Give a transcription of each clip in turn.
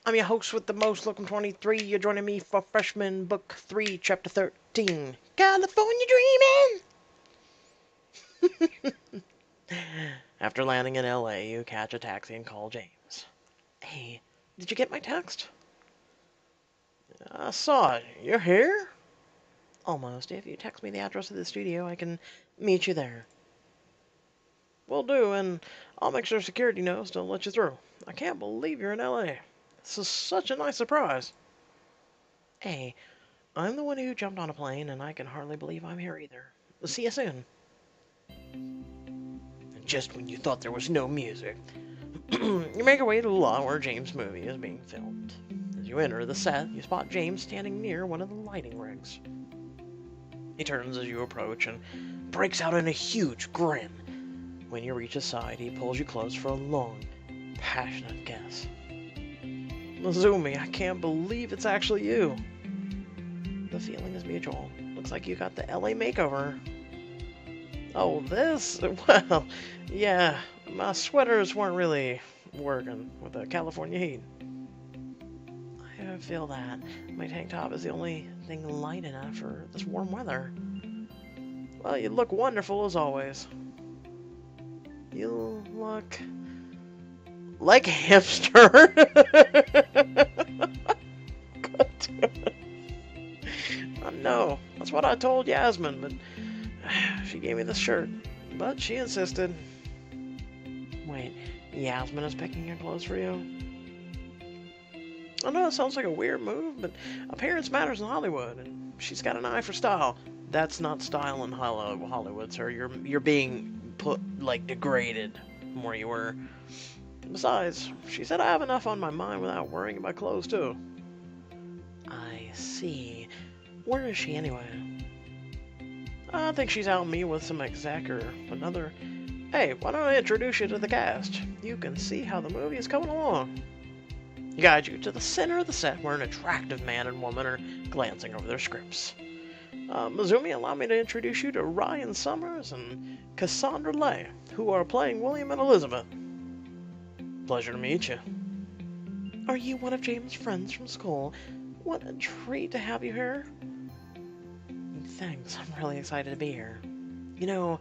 I'm your host with the most, Lookum 23. You're joining me for Freshman Book 3, Chapter 13. California Dreaming! After landing in LA, you catch a taxi and call James. Hey, did you get my text? I saw it. You're here? Almost. If you text me the address of the studio, I can meet you there. Will do, and I'll make sure security knows to let you through. I can't believe you're in LA. This is such a nice surprise. Hey, I'm the one who jumped on a plane, and I can hardly believe I'm here either. See you soon. Just when you thought there was no music, you make your way to the lot where James' movie is being filmed. As you enter the set, you spot James standing near one of the lighting rigs. He turns as you approach and breaks out in a huge grin. When you reach his side, he pulls you close for a long, passionate kiss. Mizumi, I can't believe it's actually you. The feeling is mutual. Looks like you got the LA makeover. Oh, this? Well, yeah, my sweaters weren't really working with the California heat. I feel that. My tank top is the only thing light enough for this warm weather. Well, you look wonderful as always. You look like a hipster. I know. That's what I told Yasmin, but she gave me this shirt. But she insisted. Wait, Yasmin is picking your clothes for you? I know it sounds like a weird move, but appearance matters in Hollywood, and she's got an eye for style. That's not style in Hollywood, sir. You're being put, like, degraded from where you were. Besides, she said I have enough on my mind without worrying about clothes, too. I see. Where is she, anyway? I think she's out meeting with some exec or another. Hey, why don't I introduce you to the cast? You can see how the movie is coming along. He guides you to the center of the set where an attractive man and woman are glancing over their scripts. Mizumi, allow me to introduce you to Ryan Summers and Cassandra Lay, who are playing William and Elizabeth. Pleasure to meet you. Are you one of James' friends from school? What a treat to have you here. Thanks, I'm really excited to be here. You know,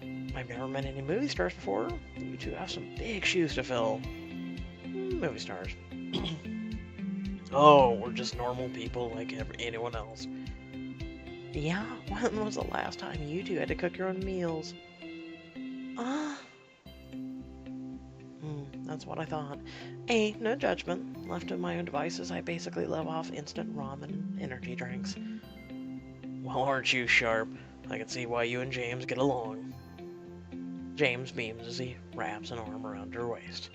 I've never met any movie stars before. You two have some big shoes to fill. Movie stars. Oh, we're just normal people like anyone else. Yeah? When was the last time you two had to cook your own meals? That's what I thought. Hey, no judgment. Left to my own devices, I basically live off instant ramen and energy drinks. Well, aren't you sharp? I can see why you and James get along. James beams as he wraps an arm around her waist.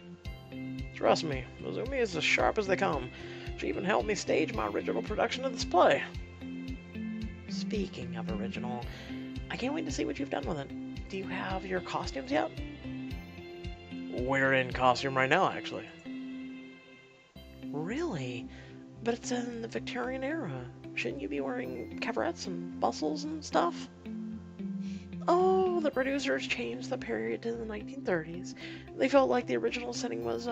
Trust me, Mizumi is as sharp as they come. She even helped me stage my original production of this play. Speaking of original, I can't wait to see what you've done with it. Do you have your costumes yet? We're in costume right now, actually. Really? But it's in the Victorian era. Shouldn't you be wearing cabarets and bustles and stuff? Oh, the producers changed the period to the 1930s. They felt like the original setting was,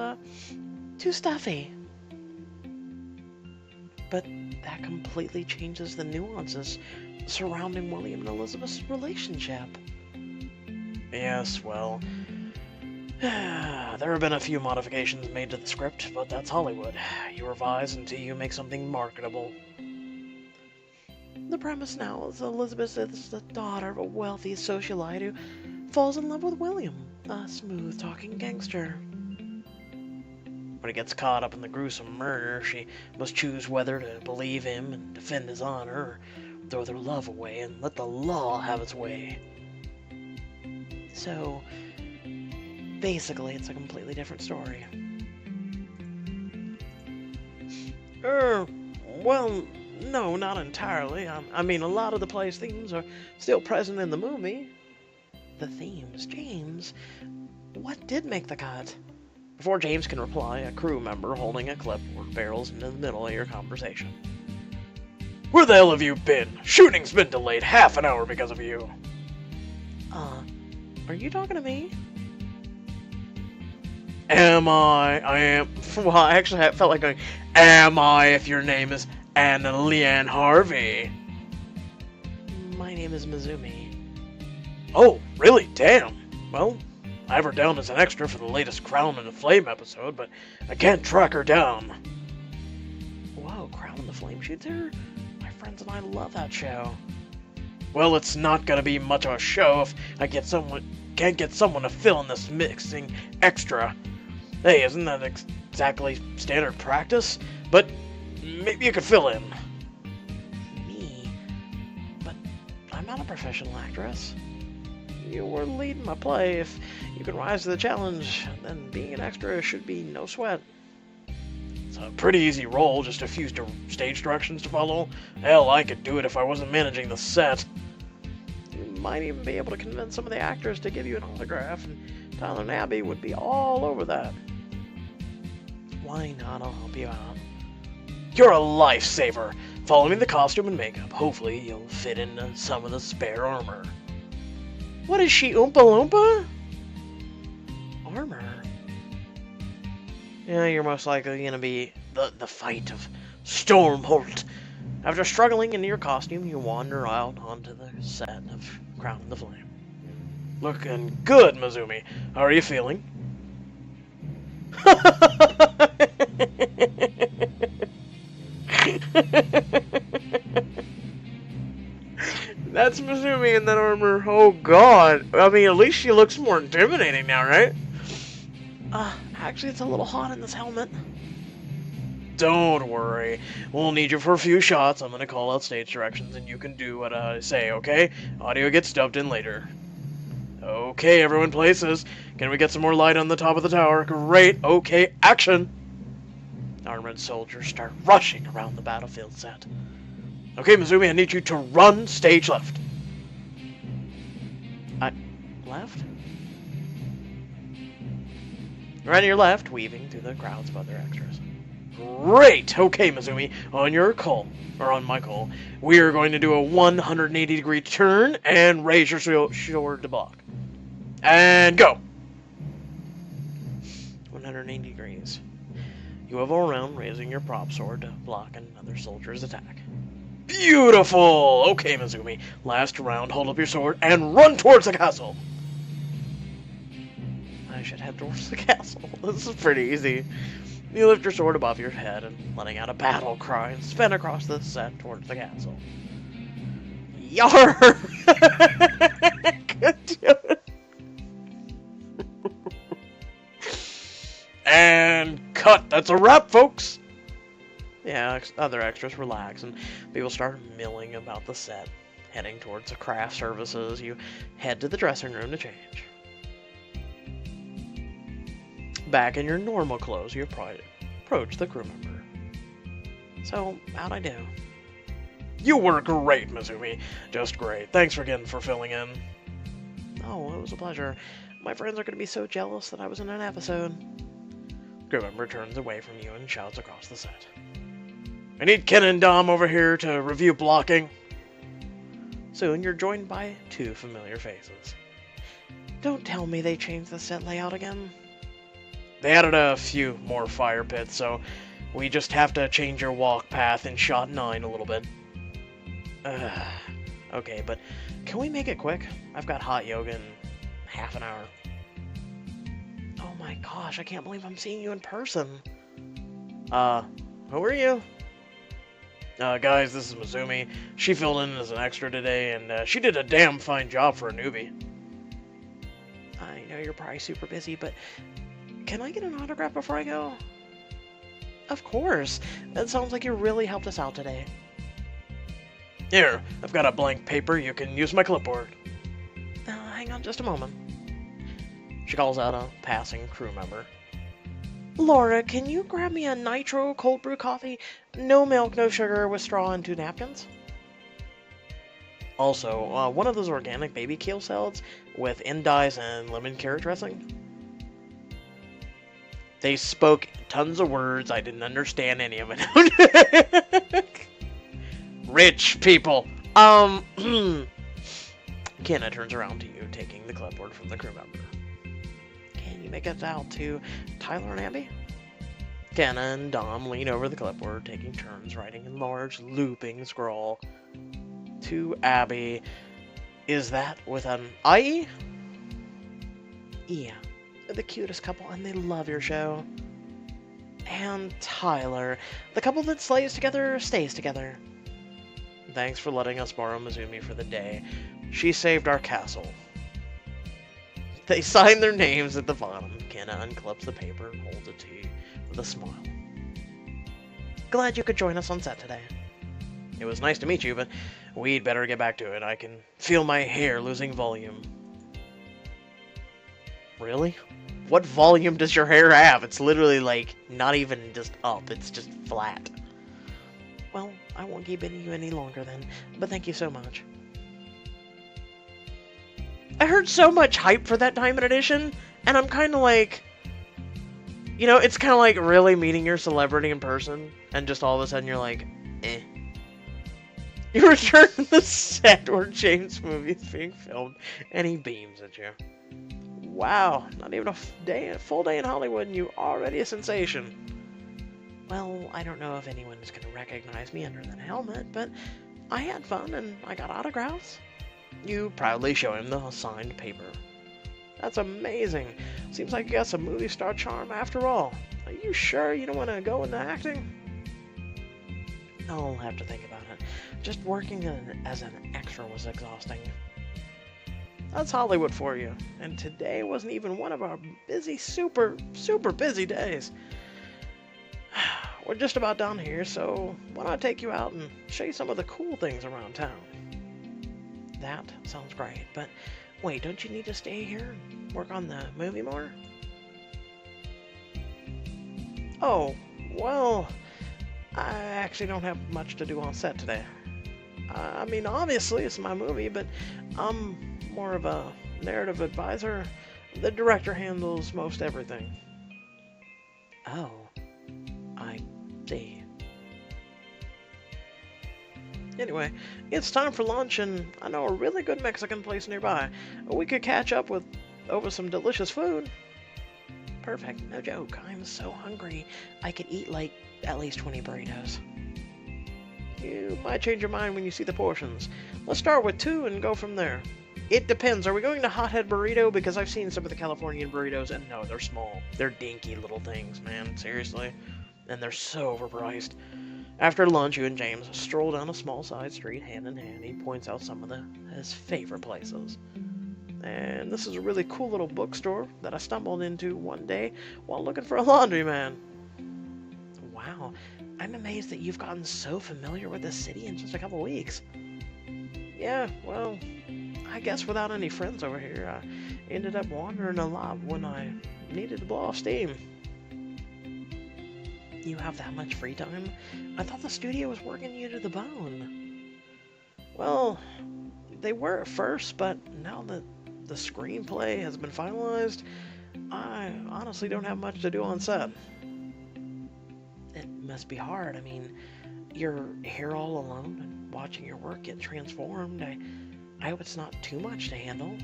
too stuffy. But that completely changes the nuances surrounding William and Elizabeth's relationship. Yes, well, there have been a few modifications made to the script, but that's Hollywood. You revise until you make something marketable. The premise now is Elizabeth is the daughter of a wealthy socialite who falls in love with William, a smooth-talking gangster. When he gets caught up in the gruesome murder, she must choose whether to believe him and defend his honor, or throw their love away and let the law have its way. So, basically, it's a completely different story. Well, no, not entirely. I mean, a lot of the play's themes are still present in the movie. The themes? James, what did make the cut? Before James can reply, a crew member holding a clipboard barrels into the middle of your conversation. Where the hell have you been? Shooting's been delayed half an hour because of you. Are you talking to me? Am I am. Well, I actually felt like going, am I if your name is Anna Leanne Harvey? My name is Mizumi. Oh, really? Damn. Well, I have her down as an extra for the latest Crown in the Flame episode, but I can't track her down. Whoa, Crown in the Flame shooter? My friends and I love that show. Well, it's not gonna be much of a show if I can't get someone to fill in this mixing extra. Hey, isn't that exactly standard practice? But maybe you could fill in. Me? But I'm not a professional actress. You were leading my play. If you can rise to the challenge, then being an extra should be no sweat. It's a pretty easy role, just a few stage directions to follow. Hell, I could do it if I wasn't managing the set. You might even be able to convince some of the actors to give you an autograph, and Tyler and Abby would be all over that. Why not? I'll help you out. You're a lifesaver. Follow me the costume and makeup. Hopefully you'll fit into some of the spare armor. What is she, Oompa Loompa? Armor? Yeah, you're most likely gonna be the fight of Stormholt. After struggling into your costume, you wander out onto the set of Crown in the Flame. Looking good, Mizumi. How are you feeling? That's Mizumi in that armor. Oh god. I mean, at least she looks more intimidating now, right? Actually, it's a little hot in this helmet. Don't worry. We'll need you for a few shots. I'm gonna call out stage directions and you can do what I say, okay? Audio gets dubbed in later. Okay, everyone places. Can we get some more light on the top of the tower? Great. Okay, action! Armored soldiers start rushing around the battlefield set. Okay, Mizumi, I need you to run stage left. Left? Run to your left, weaving through the crowds of other extras. Great! Okay, Mizumi, on your call, or on my call, we are going to do a 180-degree turn and raise your sword to block. And go! 180 degrees. You hover around, raising your prop sword to block another soldier's attack. Beautiful! Okay, Mizumi. Last round, hold up your sword and run towards the castle! I should head towards the castle. This is pretty easy. You lift your sword above your head and letting out a battle cry and spin across the set towards the castle. Yar! Good job. And cut! That's a wrap, folks! Yeah, other extras relax, and people start milling about the set. Heading towards the craft services, you head to the dressing room to change. Back in your normal clothes, you approach the crew member. So, how'd I do? You were great, Mizumi. Just great. Thanks again for filling in. Oh, it was a pleasure. My friends are going to be so jealous that I was in an episode. Crew member turns away from you and shouts across the set. I need Ken and Dom over here to review blocking. Soon you're joined by two familiar faces. Don't tell me they changed the set layout again. They added a few more fire pits, so we just have to change your walk path in shot 9 a little bit. Okay, but can we make it quick? I've got hot yoga in half an hour. Oh my gosh, I can't believe I'm seeing you in person. Who are you? Guys, this is Mizumi. She filled in as an extra today, and she did a damn fine job for a newbie. I know you're probably super busy, but can I get an autograph before I go? Of course. That sounds like you really helped us out today. Here, I've got a blank paper. You can use my clipboard. Hang on just a moment. She calls out a passing crew member. Laura, can you grab me a nitro cold brew coffee? No milk, no sugar, with straw and 2 napkins? Also, one of those organic baby kale salads with endive and lemon carrot dressing. They spoke tons of words. I didn't understand any of it. Rich people. Kenna turns around to you, taking the clipboard from the crew member. Can make it out to Tyler and Abby? Kenna and Dom lean over the clipboard, taking turns writing in large, looping scroll. To Abby, is that with an I? Yeah, they're the cutest couple and they love your show. And Tyler, the couple that slays together stays together. Thanks for letting us borrow Mizumi for the day. She saved our castle. They sign their names at the bottom. Kenna unclips the paper and holds it to you with a smile. Glad you could join us on set today. It was nice to meet you, but we'd better get back to it. I can feel my hair losing volume. Really? What volume does your hair have? It's literally like not even just up, it's just flat. Well, I won't keep you any longer then, but thank you so much. I heard so much hype for that Diamond Edition, and I'm kind of like, you know, it's kind of like really meeting your celebrity in person, and just all of a sudden you're like, eh. You return to the set where James' movie is being filmed, and he beams at you. Wow, not even a full day in Hollywood, and you already a sensation. Well, I don't know if anyone is going to recognize me under that helmet, but I had fun, and I got autographs. You proudly show him the signed paper. That's amazing. Seems like you got some movie star charm after all. Are you sure you don't want to go into acting? I'll have to think about it. Just working as an extra was exhausting. That's Hollywood for you. And today wasn't even one of our busy, super busy days. We're just about done here, so why don't I take you out and show you some of the cool things around town? That sounds great, but wait, don't you need to stay here and work on the movie more? Oh, well, I actually don't have much to do on set today. I mean, obviously it's my movie, but I'm more of a narrative advisor. The director handles most everything. Oh, I see. Anyway, it's time for lunch, and I know a really good Mexican place nearby. We could catch up over some delicious food. Perfect, no joke. I'm so hungry, I could eat like at least 20 burritos. You might change your mind when you see the portions. Let's start with 2 and go from there. It depends. Are we going to Hothead Burrito? Because I've seen some of the Californian burritos, and no, they're small. They're dinky little things, man. Seriously. And they're so overpriced. After lunch, you and James stroll down a small side street hand in hand. He points out some of his favorite places. And this is a really cool little bookstore that I stumbled into one day while looking for a laundryman. Wow, I'm amazed that you've gotten so familiar with the city in just a couple weeks. Yeah, well, I guess without any friends over here, I ended up wandering a lot when I needed to blow off steam. You have that much free time? I thought the studio was working you to the bone. Well, they were at first, but now that the screenplay has been finalized, I honestly don't have much to do on set. It must be hard. I mean, you're here all alone and watching your work get transformed. I hope it's not too much to handle.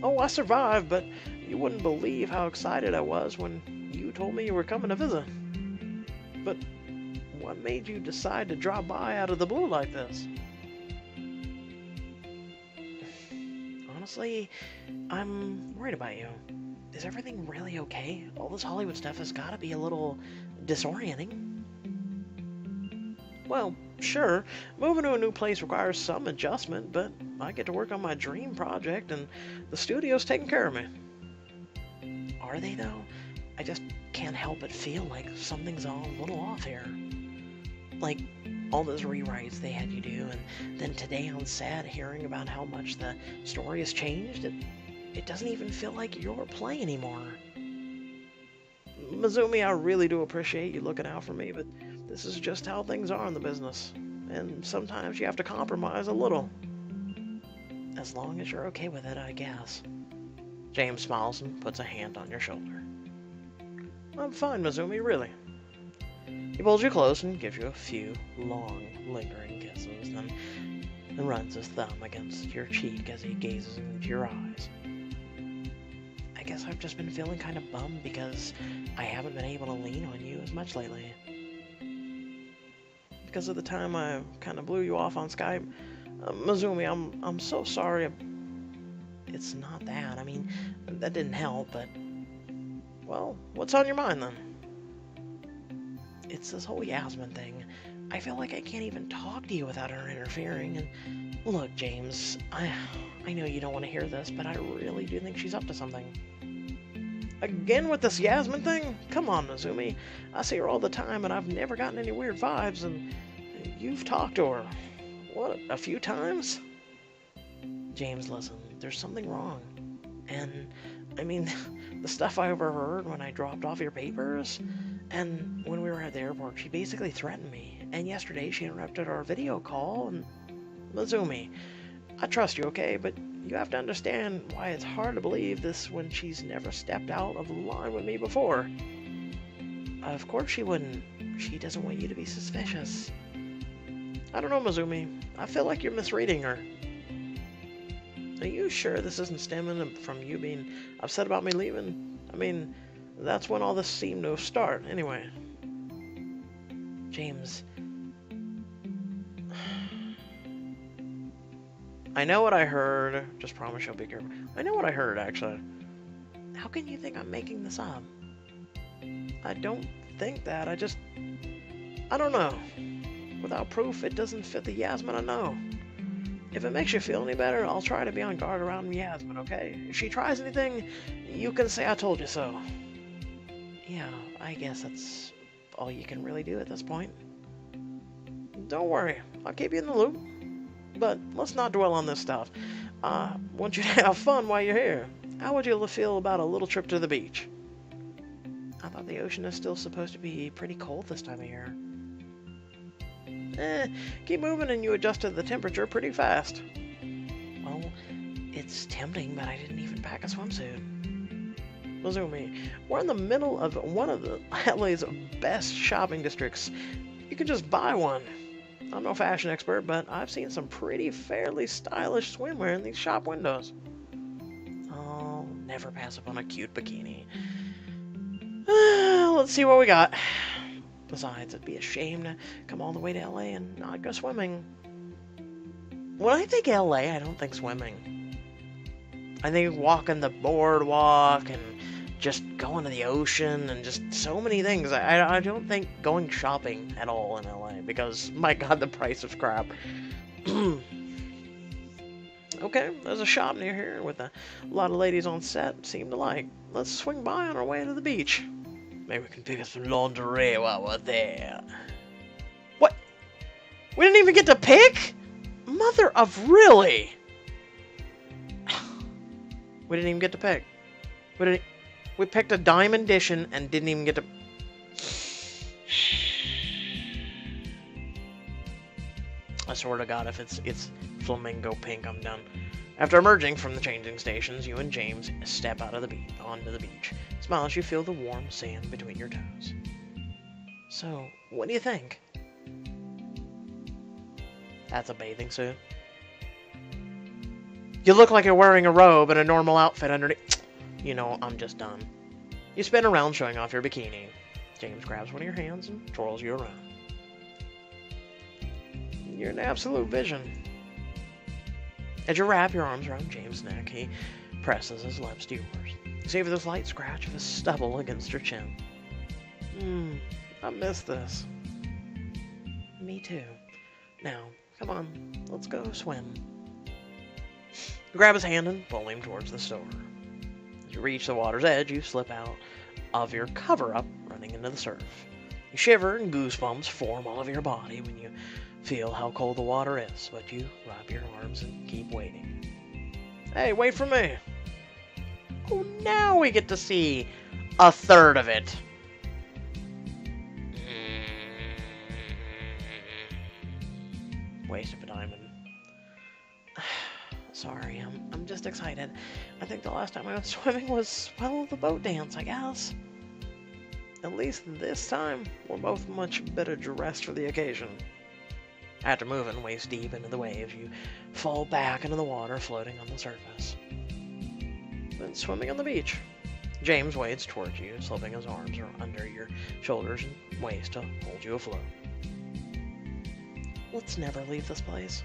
Oh, I survived, but you wouldn't believe how excited I was when you told me you were coming to visit. But what made you decide to drop by out of the blue like this? Honestly, I'm worried about you. Is everything really okay? All this Hollywood stuff has got to be a little disorienting. Well, sure, moving to a new place requires some adjustment, but I get to work on my dream project, and the studio's taking care of me. Are they, though? I just can't help but feel like something's all a little off here. Like, all those rewrites they had you do, and then today on set, hearing about how much the story has changed, it doesn't even feel like your play anymore. Mizumi, I really do appreciate you looking out for me, but this is just how things are in the business, and sometimes you have to compromise a little. As long as you're okay with it, I guess. James smiles and puts a hand on your shoulder. I'm fine, Mizumi, really. He pulls you close and gives you a few long, lingering kisses, then runs his thumb against your cheek as he gazes into your eyes. I guess I've just been feeling kind of bummed because I haven't been able to lean on you as much lately. Because of the time I kind of blew you off on Skype. Mizumi, I'm so sorry. It's not that. I mean, that didn't help, but... Well, what's on your mind, then? It's this whole Yasmin thing. I feel like I can't even talk to you without her interfering, and... Look, James, I know you don't want to hear this, but I really do think she's up to something. Again with this Yasmin thing? Come on, Mizumi. I see her all the time, and I've never gotten any weird vibes, and you've talked to her. What, a few times? James, listen, there's something wrong. And, I mean, the stuff I overheard when I dropped off your papers, and when we were at the airport, she basically threatened me. And yesterday, she interrupted our video call, and... Mizumi, I trust you, okay? But you have to understand why it's hard to believe this when she's never stepped out of line with me before. Of course she wouldn't. She doesn't want you to be suspicious. I don't know, Mizumi. I feel like you're misreading her. Are you sure this isn't stemming from you being upset about me leaving? I mean, that's when all this seemed to start, anyway. James... I know what I heard. Just promise you'll be careful. I know what I heard, actually. How can you think I'm making this up? I don't think that. I don't know. Without proof, it doesn't fit the Yasmin I know. If it makes you feel any better, I'll try to be on guard around Yasmin, okay? If she tries anything, you can say I told you so. Yeah, I guess that's all you can really do at this point. Don't worry. I'll keep you in the loop. But let's not dwell on this stuff. I want you to have fun while you're here. How would you feel about a little trip to the beach? I thought the ocean is still supposed to be pretty cold this time of year. Keep moving and you adjust to the temperature pretty fast. Well, it's tempting, but I didn't even pack a swimsuit. Mizumi, we're in the middle of one of the LA's best shopping districts. You can just buy one. I'm no fashion expert, but I've seen some pretty fairly stylish swimwear in these shop windows. I'll never pass up on a cute bikini. Let's see what we got. Besides, it'd be a shame to come all the way to LA and not go swimming. When I think LA, I don't think swimming. I think walking the boardwalk and just going to the ocean and just so many things. I don't think going shopping at all in LA because, my God, the price of crap. Okay, there's a shop near here with a lot of ladies on set seem to like. Let's swing by on our way to the beach. Maybe we can pick up some lingerie while we're there. What? We didn't even get to pick? Mother of really? We didn't even get to pick. We picked a diamond edition and didn't even get to... I swear to God, if it's flamingo pink, I'm done. After emerging from the changing stations, you and James step out of the onto the beach. Smile as you feel the warm sand between your toes. So, what do you think? That's a bathing suit. You look like you're wearing a robe and a normal outfit underneath. You know, I'm just done. You spin around showing off your bikini. James grabs one of your hands and twirls you around. You're an absolute vision. As you wrap your arms around James' neck, he presses his lips to yours. You savor this light scratch of his stubble against your chin. I miss this. Me too. Now, come on, let's go swim. You grab his hand and pull him towards the store. As you reach the water's edge, you slip out of your cover-up, running into the surf. You shiver and goosebumps form all over your body when you feel how cold the water is, but you wrap your arms and keep waiting. Hey, wait for me! Oh, now we get to see a third of it. Waste of a diamond. Sorry, I'm just excited. I think the last time I went swimming was, well, the boat dance, I guess. At least this time, we're both much better dressed for the occasion. After moving waist deep into the waves, you fall back into the water, floating on the surface. Then swimming on the beach. James wades towards you, slipping his arms under your shoulders and waist to hold you afloat. Let's never leave this place.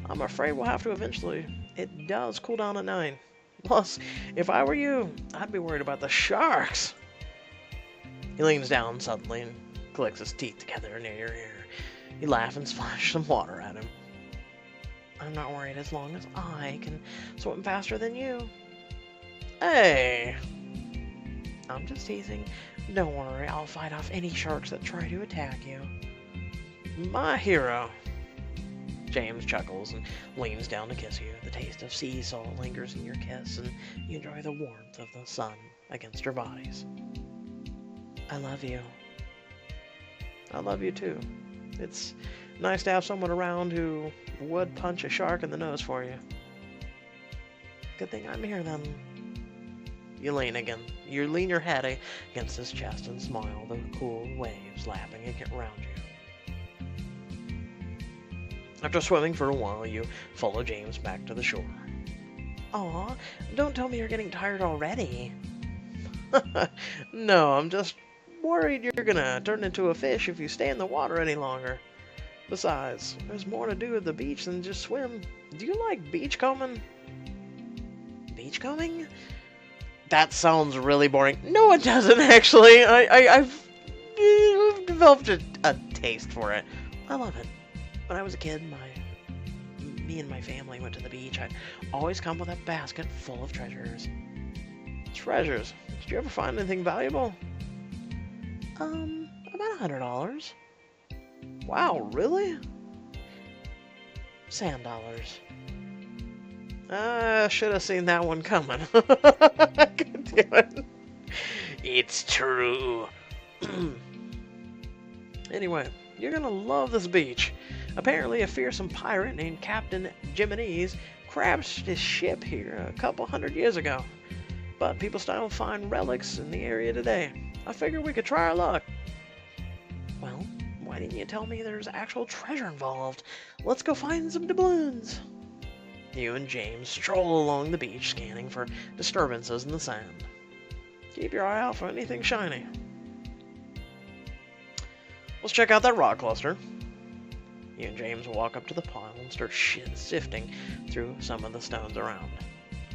I'm afraid we'll have to eventually. It does cool down at 9. Plus, if I were you, I'd be worried about the sharks. He leans down suddenly and clicks his teeth together near your ear. You laugh and splash some water at him. I'm not worried as long as I can swim faster than you. Hey! I'm just teasing. Don't worry, I'll fight off any sharks that try to attack you. My hero. James chuckles and leans down to kiss you. The taste of sea salt lingers in your kiss, and you enjoy the warmth of the sun against your bodies. I love you. I love you too. It's nice to have someone around who would punch a shark in the nose for you. Good thing I'm here then. You lean your head against his chest and smile, the cool waves lapping around you. After swimming for a while, you follow James back to the shore. Aw, don't tell me you're getting tired already. No, I'm just worried you're gonna turn into a fish if you stay in the water any longer. Besides, there's more to do at the beach than just swim. Do you like beachcombing? Beachcombing? That sounds really boring. No, it doesn't actually. I've developed a taste for it. I love it. When I was a kid, me and my family went to the beach. I'd always come with a basket full of treasures. Treasures? Did you ever find anything valuable? About $100. Wow, really? Sand dollars. Should have seen that one coming. I could do it. It's true. Anyway, you're gonna love this beach. Apparently, a fearsome pirate named Captain Jimenez crashed his ship here a couple hundred years ago. But people still find relics in the area today. I figured we could try our luck. Well, why didn't you tell me there's actual treasure involved? Let's go find some doubloons. You and James stroll along the beach, scanning for disturbances in the sand. Keep your eye out for anything shiny. Let's check out that rock cluster. You and James walk up to the pile and start sifting through some of the stones around.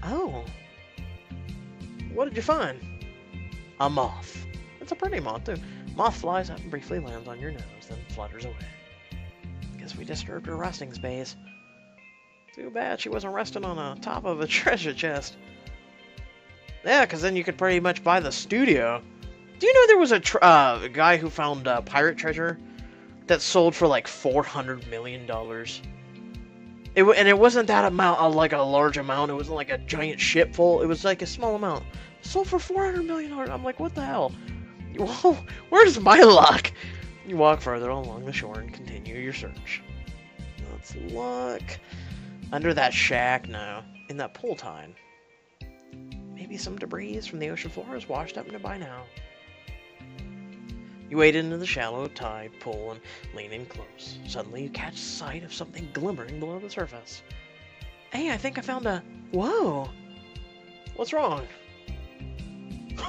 Oh. What did you find? A moth. It's a pretty moth, too. Moth flies up and briefly lands on your nose, then flutters away. Guess we disturbed her resting space. Too bad she wasn't resting on the top of a treasure chest. Yeah, because then you could pretty much buy the studio. Do you know there was a guy who found pirate treasure that sold for like $400 million? And it wasn't that amount, like a large amount. It wasn't like a giant ship full. It was like a small amount. Sold for $400 million. I'm like, what the hell? Whoa, where's my luck? You walk further along the shore and continue your search. Let's look. Under that shack, no. In that pool tide. Maybe some debris from the ocean floor is washed up nearby now. You wade into the shallow tide pool and lean in close. Suddenly you catch sight of something glimmering below the surface. Hey, I think I found a... Whoa! What's wrong?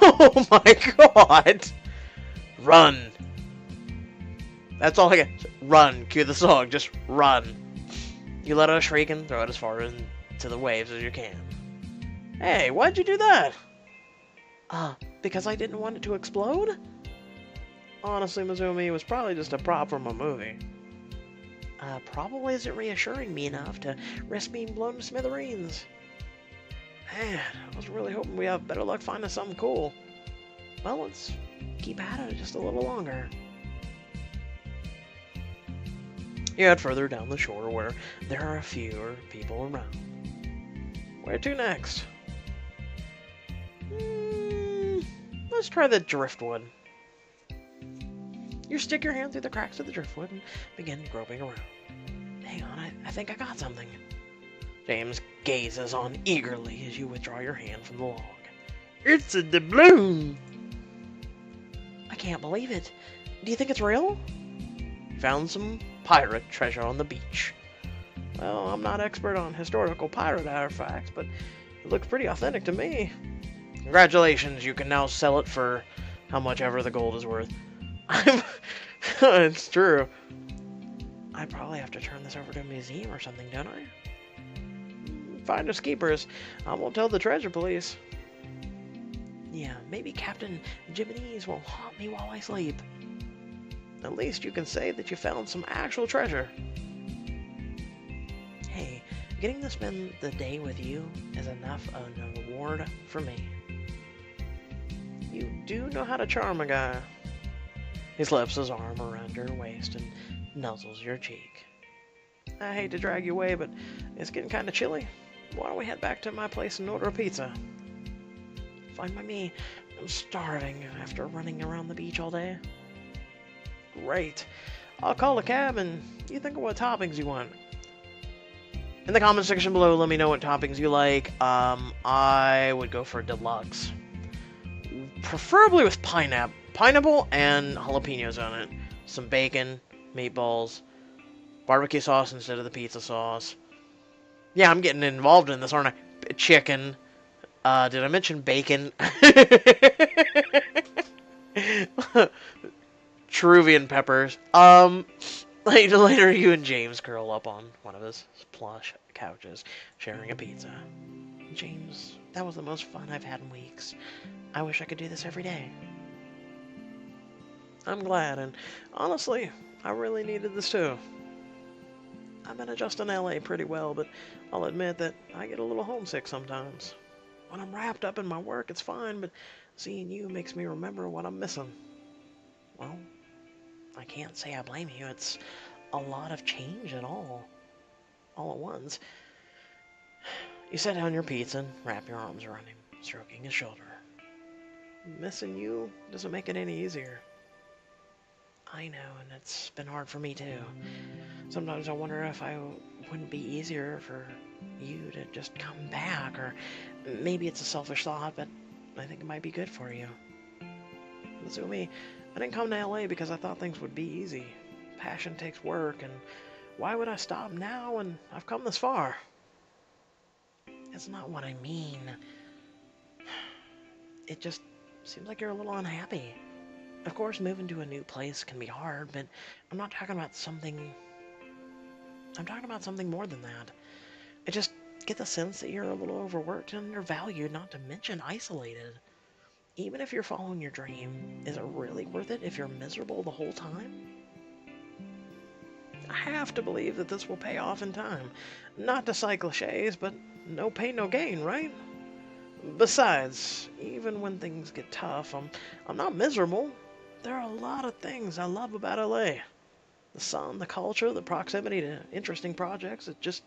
Oh my god! Run! That's all I get. Run. Cue the song. Just run. You let out a shriek and throw it as far into the waves as you can. Hey, why'd you do that? Because I didn't want it to explode? Honestly, Mizumi, it was probably just a prop from a movie. Probably isn't reassuring me enough to risk being blown to smithereens. Man, I was really hoping we have better luck finding something cool. Well, let's keep at it just a little longer. You head further down the shore where there are fewer people around. Where to next? Let's try the driftwood. You stick your hand through the cracks of the driftwood and begin groping around. Hang on, I think I got something. James gazes on eagerly as you withdraw your hand from the log. It's a doubloon! I can't believe it. Do you think it's real? Found some pirate treasure on the beach. Well, I'm not expert on historical pirate artifacts, but it looks pretty authentic to me. Congratulations, you can now sell it for how much ever the gold is worth. It's true. I probably have to turn this over to a museum or something, don't I? Finders keepers. I won't tell the treasure police. Yeah, maybe Captain Jiminese will haunt me while I sleep. At least you can say that you found some actual treasure. Hey, getting to spend the day with you is enough of a reward for me. You do know how to charm a guy. He slips his arm around your waist and nuzzles your cheek. I hate to drag you away, but it's getting kind of chilly. Why don't we head back to my place and order a pizza? Fine by me. I'm starving after running around the beach all day. Great. I'll call a cab and you think of what toppings you want. In the comment section below, let me know what toppings you like. I would go for deluxe. Preferably with pineapple and jalapenos on it. Some bacon, meatballs, barbecue sauce instead of the pizza sauce. Yeah, I'm getting involved in this, aren't I? Chicken. Did I mention bacon? Peruvian peppers. Later you and James curl up on one of his plush couches, sharing a pizza. James, that was the most fun I've had in weeks. I wish I could do this every day. I'm glad, and honestly, I really needed this too. I've been adjusting LA pretty well, but I'll admit that I get a little homesick sometimes. When I'm wrapped up in my work, it's fine, but seeing you makes me remember what I'm missing. Well, I can't say I blame you. It's a lot of change at all at once. You set down your pizza and wrap your arms around him, stroking his shoulder. Missing you doesn't make it any easier. I know, and it's been hard for me too. Sometimes I wonder if I wouldn't be easier for you to just come back, or maybe it's a selfish thought, but I think it might be good for you. Listen to me, I didn't come to LA because I thought things would be easy. Passion takes work, and why would I stop now when I've come this far? It's not what I mean. It just seems like you're a little unhappy. Of course, moving to a new place can be hard, but I'm not talking about something... I'm talking about something more than that. I just get the sense that you're a little overworked and undervalued, not to mention isolated. Even if you're following your dream, is it really worth it if you're miserable the whole time? I have to believe that this will pay off in time. Not to cite cliches, but no pain, no gain, right? Besides, even when things get tough, I'm not miserable. There are a lot of things I love about LA. The sun, the culture, the proximity to interesting projects. It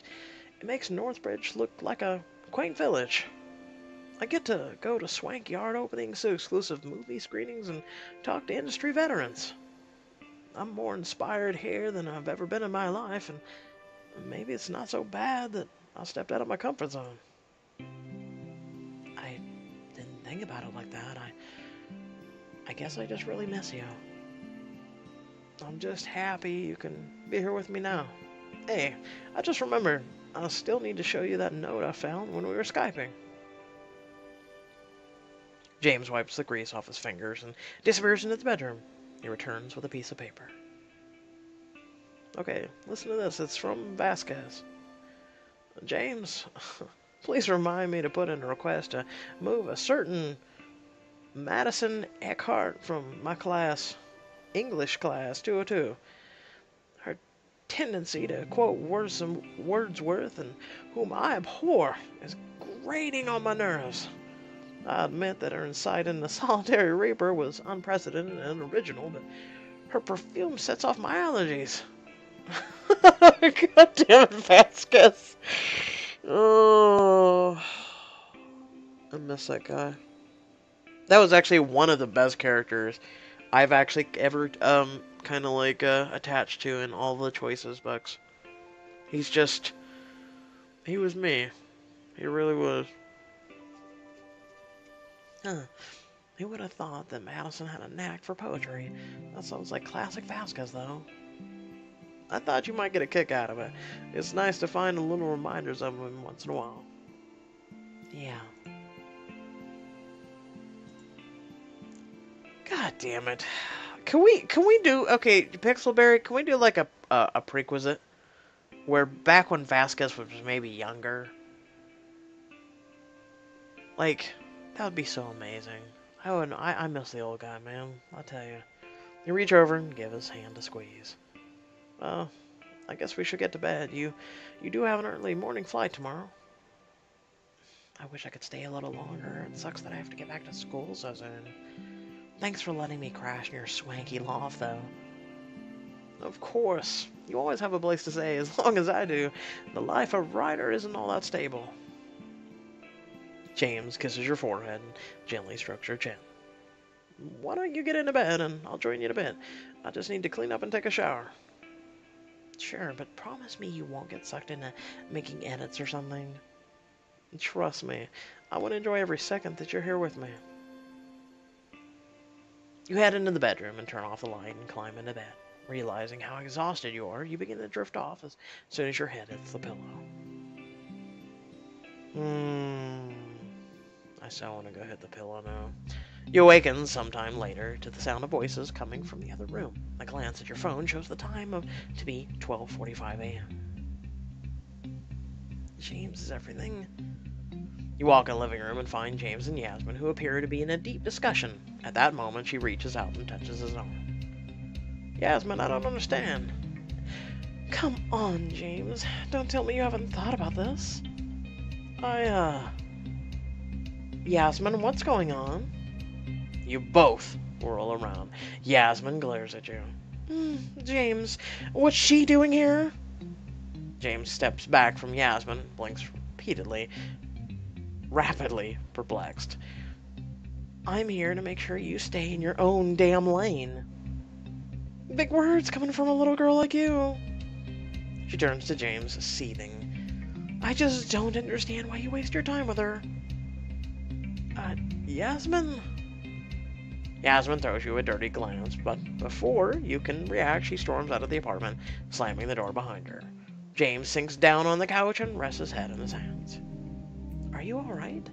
makes Northbridge look like a quaint village. I get to go to swanky art openings, to exclusive movie screenings, and talk to industry veterans. I'm more inspired here than I've ever been in my life, and maybe it's not so bad that I stepped out of my comfort zone. I didn't think about it like that. I guess I just really miss you. I'm just happy you can be here with me now. Hey, I just remembered, I still need to show you that note I found when we were Skyping. James wipes the grease off his fingers and disappears into the bedroom. He returns with a piece of paper. Okay, listen to this. It's from Vasquez. James, please remind me to put in a request to move a certain Madison Eckhart from my class, English class 202. Her tendency to quote Wordsworth, and whom I abhor, is grating on my nerves. I admit that her insight into Solitary Reaper was unprecedented and original, but her perfume sets off my allergies. God damn it, Vasquez. Oh, I miss that guy. That was actually one of the best characters I've actually ever kind of like attached to in all the Choices books. He was me. He really was. Huh. Who would have thought that Madison had a knack for poetry? That sounds like classic Vasquez, though. I thought you might get a kick out of it. It's nice to find little reminders of him once in a while. Yeah. God damn it. Can we do, okay, Pixelberry, can we do like a prerequisite where back when Vasquez was maybe younger, like that would be so amazing. I miss the old guy, man. I'll tell you. You reach over and give his hand a squeeze. Well, I guess we should get to bed. You do have an early morning flight tomorrow. I wish I could stay a little longer. It sucks that I have to get back to school so soon. Thanks for letting me crash in your swanky loft, though. Of course. You always have a place to stay, as long as I do. The life of Ryder isn't all that stable. James kisses your forehead and gently strokes your chin. Why don't you get into bed, and I'll join you in a bit. I just need to clean up and take a shower. Sure, but promise me you won't get sucked into making edits or something. Trust me, I want to enjoy every second that you're here with me. You head into the bedroom and turn off the light and climb into bed. Realizing how exhausted you are, you begin to drift off as soon as your head hits the pillow. I so want to go hit the pillow now. You awaken sometime later to the sound of voices coming from the other room. A glance at your phone shows the time to be 12:45 a.m. James, is everything? You walk in the living room and find James and Yasmin, who appear to be in a deep discussion. At that moment, she reaches out and touches his arm. Yasmin, I don't understand. Come on, James. Don't tell me you haven't thought about this. Yasmin, what's going on? You both whirl around. Yasmin glares at you. James, what's she doing here? James steps back from Yasmin, blinks repeatedly, rapidly perplexed. I'm here to make sure you stay in your own damn lane. Big words coming from a little girl like you. She turns to James, seething. I just don't understand why you waste your time with her. Yasmin? Yasmin throws you a dirty glance, but before you can react, she storms out of the apartment, slamming the door behind her. James sinks down on the couch and rests his head in his hands. Are you alright?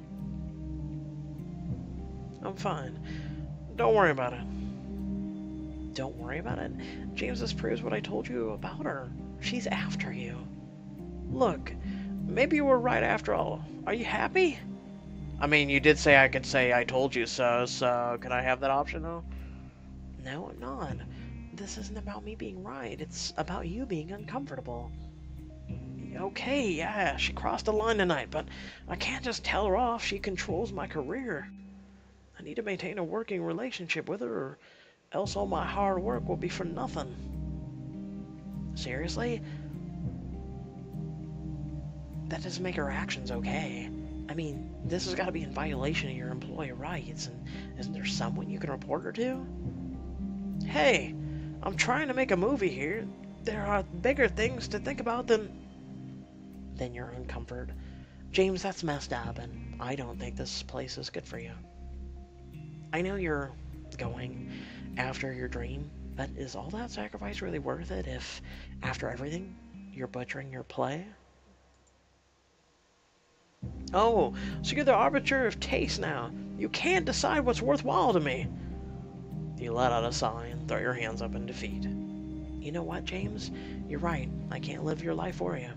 I'm fine. Don't worry about it. Don't worry about it? James, this proves what I told you about her. She's after you. Look, maybe you were right after all. Are you happy? I mean, you did say I could say I told you so can I have that option, though? No, I'm not. This isn't about me being right. It's about you being uncomfortable. Okay, yeah, she crossed the line tonight, but I can't just tell her off. She controls my career. I need to maintain a working relationship with her, or else all my hard work will be for nothing. Seriously? That doesn't make her actions okay. I mean, this has got to be in violation of your employee rights, and isn't there someone you can report her to? Hey, I'm trying to make a movie here. There are bigger things to think about than your own comfort. James, that's messed up, and I don't think this place is good for you. I know you're going after your dream, but is all that sacrifice really worth it if, after everything, you're butchering your play? Oh, so you're the arbiter of taste now. You can't decide what's worthwhile to me. You let out a sigh and throw your hands up in defeat. You know what, James? You're right. I can't live your life for you.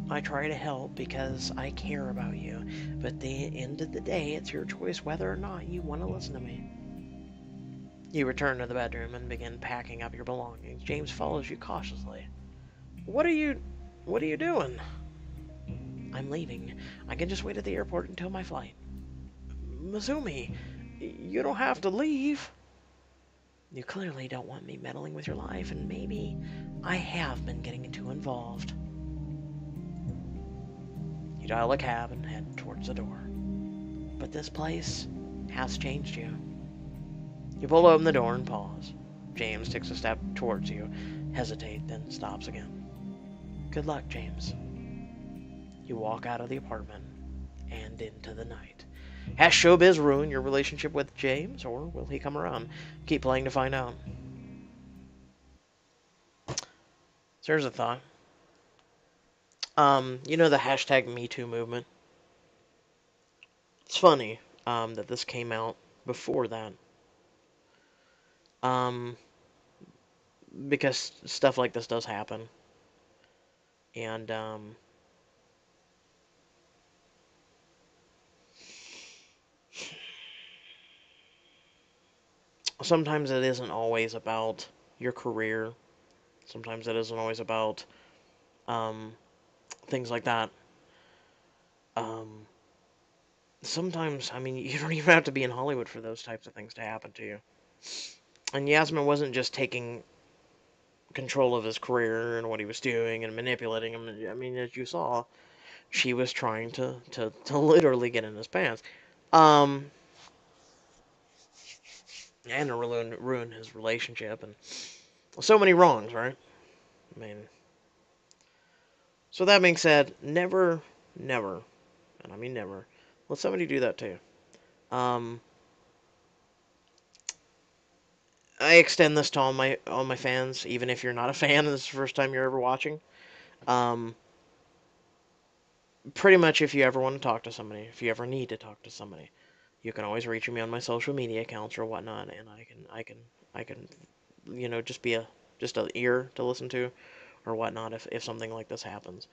I try to help because I care about you, but at the end of the day, it's your choice whether or not you want to listen to me. You return to the bedroom and begin packing up your belongings. James follows you cautiously. What are you doing? I'm leaving. I can just wait at the airport until my flight. Mizumi, you don't have to leave. You clearly don't want me meddling with your life, and maybe I have been getting too involved. You dial a cab and head towards the door. But this place has changed you. You pull open the door and pause. James takes a step towards you, hesitate, then stops again. Good luck, James. You walk out of the apartment and into the night. Has showbiz ruined your relationship with James, or will he come around? Keep playing to find out. So here's a thought. You know the hashtag #MeToo movement? It's funny that this came out before that. um, because stuff like this does happen, and sometimes it isn't always about your career. Sometimes it isn't always about um, things like that. Um, sometimes, I mean, you don't even have to be in Hollywood for those types of things to happen to you. And Yasmin wasn't just taking control of his career and what he was doing and manipulating him. I mean, as you saw, she was trying to literally get in his pants. Um, and to ruin his relationship and so many wrongs, right? I mean, so that being said, never, never, and I mean never, let somebody do that to you. Um, I extend this to all my fans, even if you're not a fan and this is the first time you're ever watching. Um, pretty much, if you ever want to talk to somebody, if you ever need to talk to somebody, you can always reach me on my social media accounts or whatnot, and I can, just be just an ear to listen to or whatnot if something like this happens.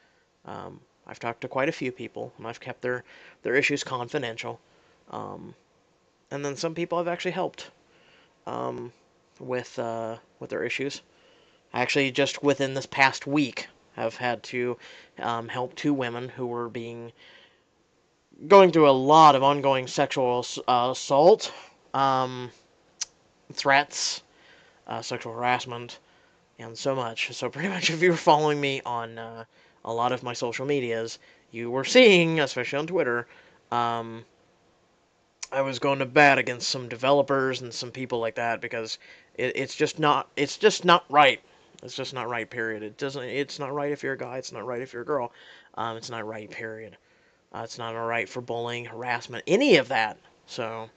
I've talked to quite a few people, and I've kept their issues confidential. Um, and then some people I've actually helped um, with their issues. Actually, just within this past week, I've had to help two women who were going through a lot of ongoing sexual assault, um, threats, sexual harassment, and so much. So pretty much, if you were following me on a lot of my social medias, you were seeing, especially on Twitter, um, I was going to bat against some developers and some people like that because it's just not right. It's just not right. Period. It's not right if you're a guy. It's not right if you're a girl. It's not right. Period. It's not all right for bullying, harassment, any of that. So,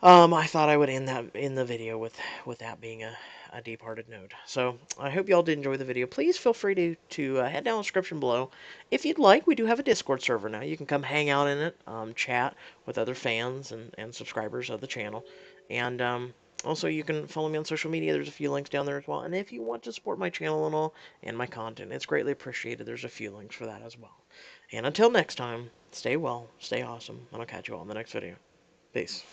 I thought I would end that in the video with that being a deep-hearted note. So I hope y'all did enjoy the video. Please feel free to head down the description below. If you'd like, we do have a Discord server now. You can come hang out in it, chat with other fans and subscribers of the channel. And also, you can follow me on social media. There's a few links down there as well. And if you want to support my channel and all, and my content, it's greatly appreciated. There's a few links for that as well. And until next time, stay well, stay awesome, and I'll catch you all in the next video. Peace.